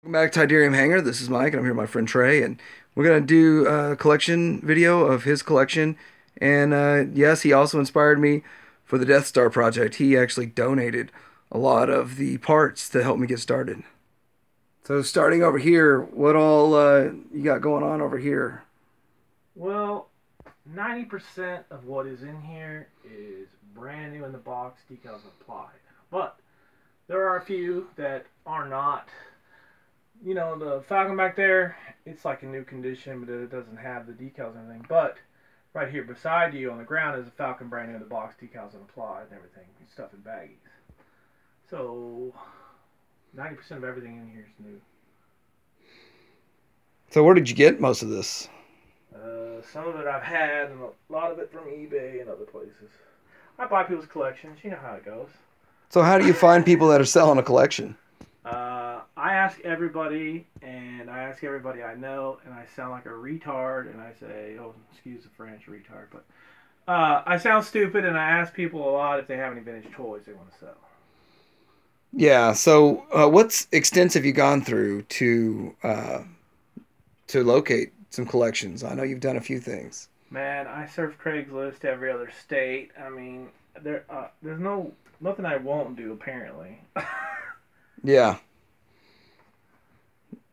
Welcome back to Tidarium Hangar. This is Mike, and I'm here with my friend Trey, and we're gonna do a collection video of his collection. And yes, he also inspired me for the Death Star project. He actually donated a lot of the parts to help me get started. So starting over here, what all you got going on over here? Well, 90% of what is in here is brand new in the box, decals applied. But there are a few that are not. You know, the Falcon back there, it's like in new condition, but it doesn't have the decals and everything. But right here beside you on the ground is a Falcon brand new in the box, decals and applied and everything, stuff in baggies. So 90% of everything in here is new. So where did you get most of this? Some of it I've had, and a lot of it from eBay and other places. I buy people's collections. You know how it goes. So how do you find people that are selling a collection? I ask everybody, and I ask everybody I know, and I sound like a retard, and I say, oh, excuse the French, retard, but I sound stupid, and I ask people a lot if they have any vintage toys they want to sell. Yeah. So what's extents have you gone through to locate some collections? I know you've done a few things. Man, I surf Craigslist every other state. I mean, there's nothing I won't do apparently. Yeah.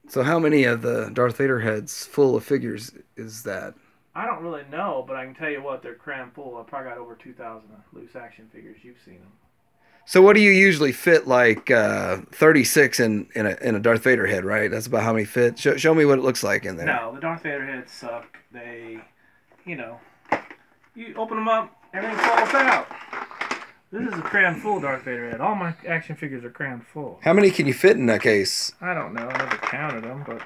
So how many of the Darth Vader heads full of figures is that? I don't really know, but I can tell you what, they're cram full. I probably got over 2,000 loose action figures. You've seen them. So what do you usually fit like 36 in a Darth Vader head, right? That's about how many fit. Show me what it looks like in there. No, the Darth Vader heads suck. They, you know, you open them up, everything falls out. This is a crammed full Darth Vader head. All my action figures are crammed full. How many can you fit in that case? I don't know. I never counted them, but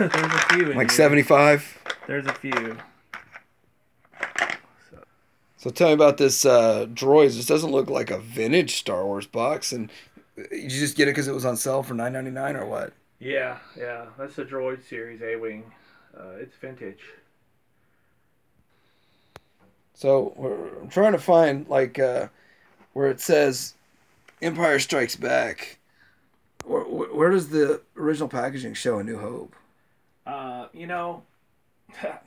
there's a few in Like here. 75? There's a few. So tell me about this droids. This doesn't look like a vintage Star Wars box, and you just get it because it was on sale for $9.99 or what? Yeah. That's the Droid series A-Wing. It's vintage. So I'm trying to find like where it says Empire Strikes Back. Where does the original packaging show A New Hope? You know,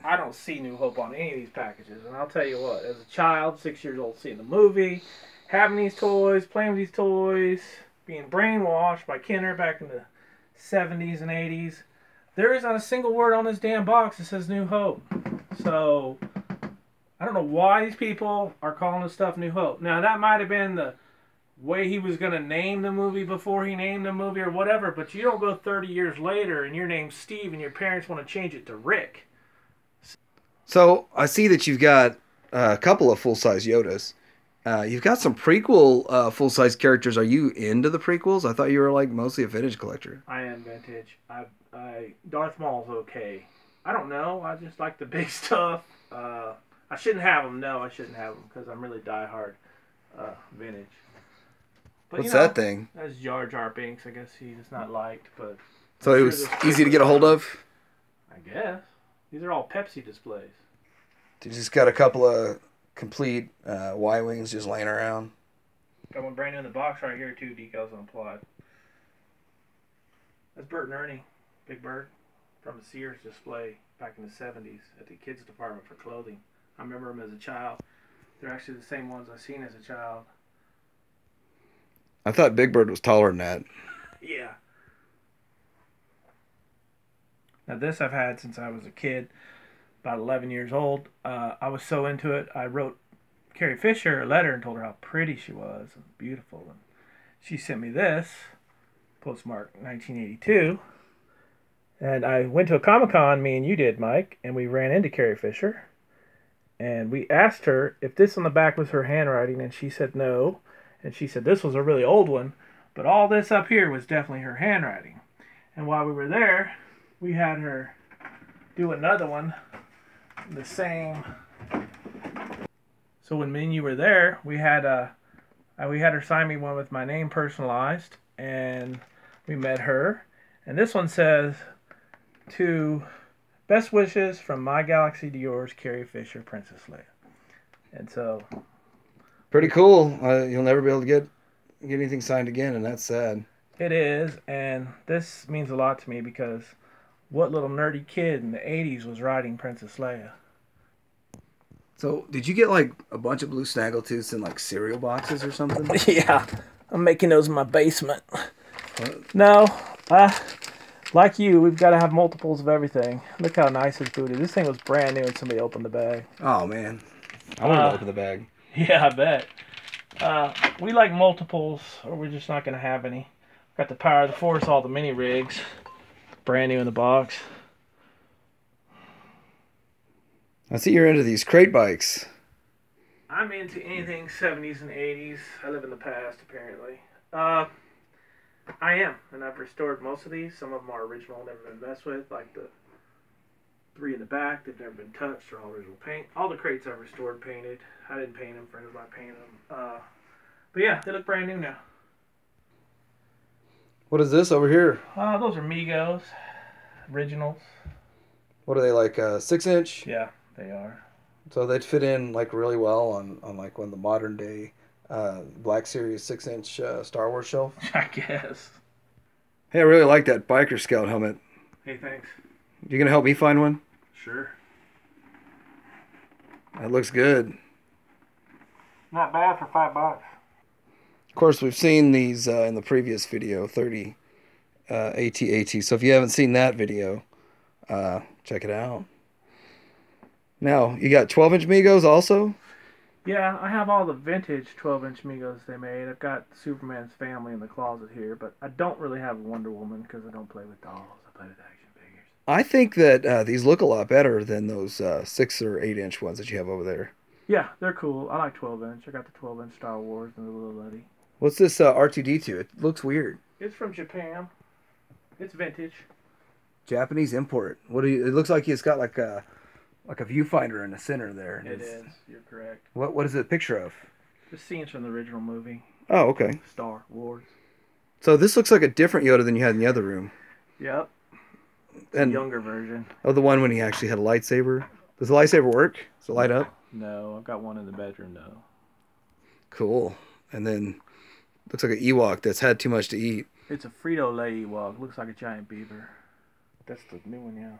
I don't see New Hope on any of these packages, and I'll tell you what, as a child, 6 years old, seeing the movie, having these toys, playing with these toys, being brainwashed by Kenner back in the 70s and 80s, there is not a single word on this damn box that says New Hope. So, I don't know why these people are calling this stuff New Hope. Now, that might have been the way he was going to name the movie before he named the movie or whatever, but you don't go 30 years later and your name's Steve and your parents want to change it to Rick. So I see that you've got a couple of full-size Yodas. You've got some prequel full-size characters. Are you into the prequels? I thought you were like mostly a vintage collector. I am vintage. Darth Maul's okay. I don't know. I just like the big stuff. I shouldn't have them. No, I shouldn't have them because I'm really diehard vintage. But, What's that thing? That's Jar Jar Binks. I guess he's not liked, but So it was easy to get a hold of? I guess. These are all Pepsi displays. You just got a couple of complete Y-Wings just laying around. Got one brand new in the box right here, too. Decals unapplied. That's Bert and Ernie. Big Bird. From a Sears display back in the 70s at the kids department for clothing. I remember them as a child. They're actually the same ones I've seen as a child. I thought Big Bird was taller than that. Yeah. Now this I've had since I was a kid, about 11 years old. I was so into it, I wrote Carrie Fisher a letter and told her how pretty she was and beautiful. And she sent me this, postmark 1982. And I went to a Comic-Con, me and you did, Mike, and we ran into Carrie Fisher. And we asked her if this on the back was her handwriting, and she said no. And she said this was a really old one, but all this up here was definitely her handwriting. And while we were there, we had her do another one, the same. So when me and you were there, we had her sign me one with my name personalized, and we met her. And this one says, "To best wishes from my galaxy to yours, Carrie Fisher, Princess Leia." And so, Pretty cool. You'll never be able to get anything signed again, and that's sad. It is, and this means a lot to me because what little nerdy kid in the 80s was riding Princess Leia? So, did you get like a bunch of blue snaggletooths in like cereal boxes or something? Yeah, I'm making those in my basement. What? No, like you, we've got to have multiples of everything. Look how nice his boot is. This thing was brand new and somebody opened the bag. Oh man, I wanted to open the bag. Yeah, I bet. We like multiples, or we're just not going to have any. Got the Power of the Force, all the mini rigs. Brand new in the box. I see you're into these crate bikes. I'm into anything 70s and 80s. I live in the past, apparently. I am, and I've restored most of these. Some of them are original, never been messed with, like the three in the back. They've never been touched. They're all original paint. All the crates I've restored, painted. I didn't paint them. Friends of mine painted them. But yeah, they look brand new now. What is this over here? Those are migos, originals. What are they, like 6-inch? Yeah, they are. So they'd fit in like really well on like one of the modern day Black Series 6-inch Star Wars shelf. I guess. Hey, I really like that Biker Scout helmet. Hey, thanks. You gonna help me find one? Sure. That looks good. Not bad for $5. Of course, we've seen these in the previous video, 30 ATAT. So if you haven't seen that video, check it out. Now, you got 12-inch Migos also? Yeah, I have all the vintage 12-inch Migos they made. I've got Superman's family in the closet here, but I don't really have a Wonder Woman because I don't play with dolls. I play with action figures. I think that these look a lot better than those 6 or 8-inch ones that you have over there. Yeah, they're cool. I like 12-inch. I got the 12-inch Star Wars and the little Letty. What's this R2D2? It looks weird. It's from Japan. It's vintage. Japanese import. What do you? It looks like it's got like a viewfinder in the center there. It is. You're correct. What is it a picture of? The scenes from the original movie. Oh, okay. Star Wars. So this looks like a different Yoda than you had in the other room. Yep. And younger version. Oh, the one when he actually had a lightsaber. Does the lightsaber work? Does it light up? No, I've got one in the bedroom though. Cool. And then looks like an Ewok that's had too much to eat. It's a Frito-Lay Ewok. Looks like a giant beaver. That's the new one, yeah.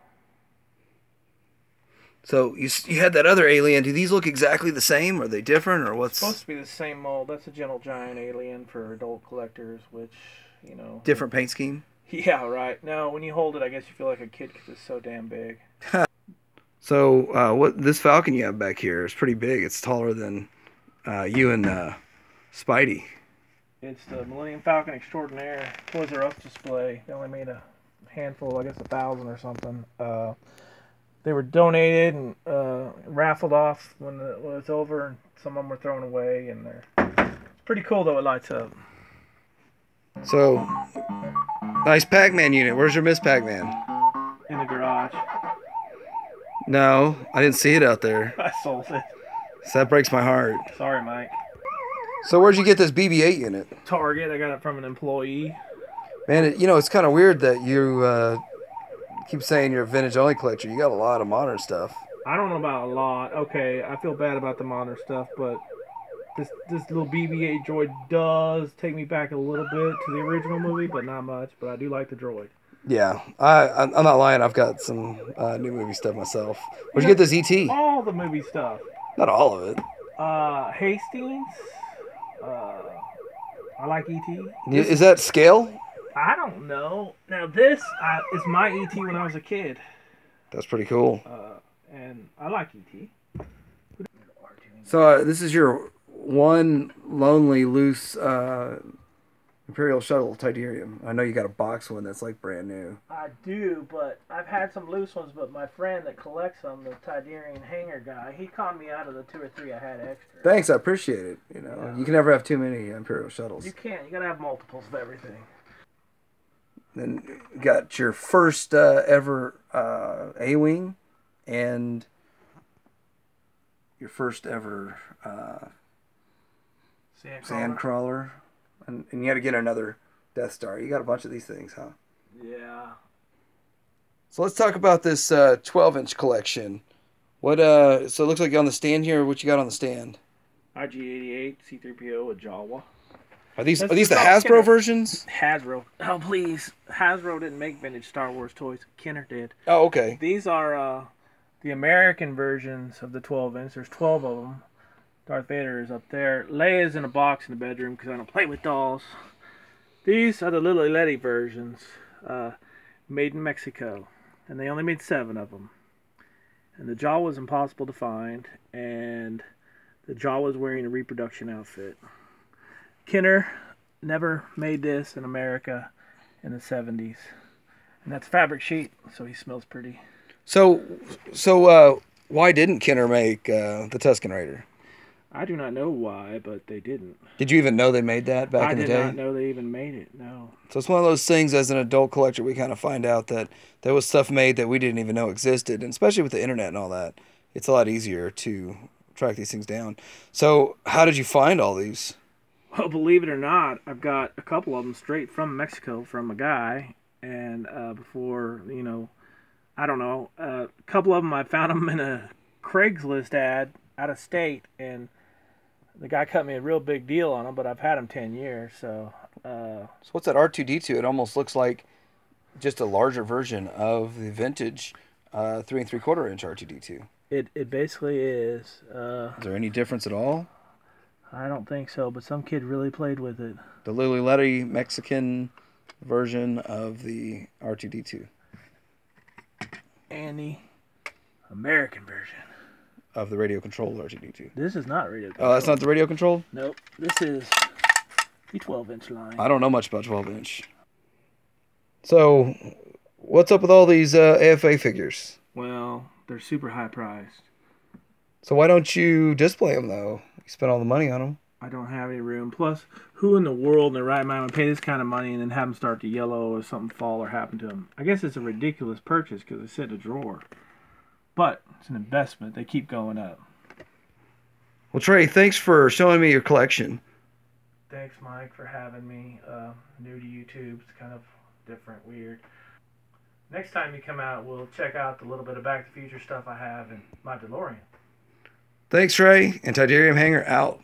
So you had that other alien. Do these look exactly the same? Are they different, or what's? It's supposed to be the same mold. That's a gentle giant alien for adult collectors, which, you know. Different paint scheme? Yeah, right. No, when you hold it, I guess you feel like a kid because it's so damn big. So what this Falcon you have back here is pretty big. It's taller than you and Spidey. It's the Millennium Falcon Extraordinaire Toys R Us display. They only made a handful, I guess 1,000 or something. They were donated and raffled off when it's over, and some of them were thrown away. And they're pretty cool, though. It lights up. So, nice Pacman unit. Where's your Miss Pacman? In the garage. No, I didn't see it out there. I sold it. So that breaks my heart. Sorry, Mike. So where'd you get this BB8 unit? Target. I got it from an employee. Man, it's kind of weird that you keep saying you're a vintage-only collector. You got a lot of modern stuff. I don't know about a lot. Okay, I feel bad about the modern stuff, but this little BB8 droid does take me back a little bit to the original movie, but not much. But I do like the droid. Yeah, I'm not lying. I've got some new movie stuff myself. Where'd you get this ET? All the movie stuff. Not all of it. Hastings. I like ET. Is that scale? I don't know. Now this is my ET when I was a kid. That's pretty cool. And I like ET. So this is your one lonely loose Imperial Shuttle Titanium. I know you got a box one that's like brand new. I do, but I've had some loose ones, but my friend that collects them, the Tiberian hanger guy, he conned me out of the 2 or 3 I had extra. Thanks, I appreciate it. Yeah. You can never have too many Imperial Shuttles. You can't. You gotta have multiples of everything. Then you got your first ever A-Wing and your first ever Sandcrawler. And you had to get another Death Star. You got a bunch of these things, huh? Yeah. So let's talk about this 12-inch collection. What so it looks like you're on the stand here. What you got on the stand? IG-88 C-3PO with Jawa. Are these Let's the talk Hasbro Kenner. versions? Hasbro. Oh, please. Hasbro didn't make vintage Star Wars toys. Kenner did. Oh, okay. These are the American versions of the 12-inch. There's 12 of them. Darth Vader is up there. Leia's in a box in the bedroom because I don't play with dolls. These are the Little Letty versions, made in Mexico. And they only made 7 of them. And the Jawa was impossible to find. And the Jawa was wearing a reproduction outfit. Kenner never made this in America in the 70s. And that's fabric sheet, so he smells pretty. So why didn't Kenner make the Tusken Raider? I do not know why, but they didn't. Did you even know they made that back in the day? I did not know they even made it, no. So it's one of those things as an adult collector, we kind of find out that there was stuff made that we didn't even know existed. And especially with the internet and all that, it's a lot easier to track these things down. So how did you find all these? Well, believe it or not, I've got a couple of them straight from Mexico from a guy. And before, I don't know, a couple of them, I found them in a Craigslist ad out of state. And the guy cut me a real big deal on them, but I've had them 10 years. So what's that R2-D2? It almost looks like just a larger version of the vintage 3 3/4 inch R2-D2. It basically is. Is there any difference at all? I don't think so, but some kid really played with it. The Lily Letty Mexican version of the R2-D2. And the American version of the radio controlled R2-D2. This is not radio controlled. Oh, that's not the radio controlled? Nope. This is the 12-inch line. I don't know much about 12-inch. So, what's up with all these AFA figures? Well, they're super high priced. So why don't you display them, though? You spent all the money on them. I don't have any room. Plus, who in the world in their right mind would pay this kind of money and then have them start to yellow or something fall or happen to them? I guess it's a ridiculous purchase because they sit in a drawer. But it's an investment. They keep going up. Well, Trey, thanks for showing me your collection. Thanks, Mike, for having me. New to YouTube. It's kind of different, weird. Next time you come out, we'll check out the little bit of Back to the Future stuff I have in my DeLorean. Thanks, Trey, and Tidarium Hanger out.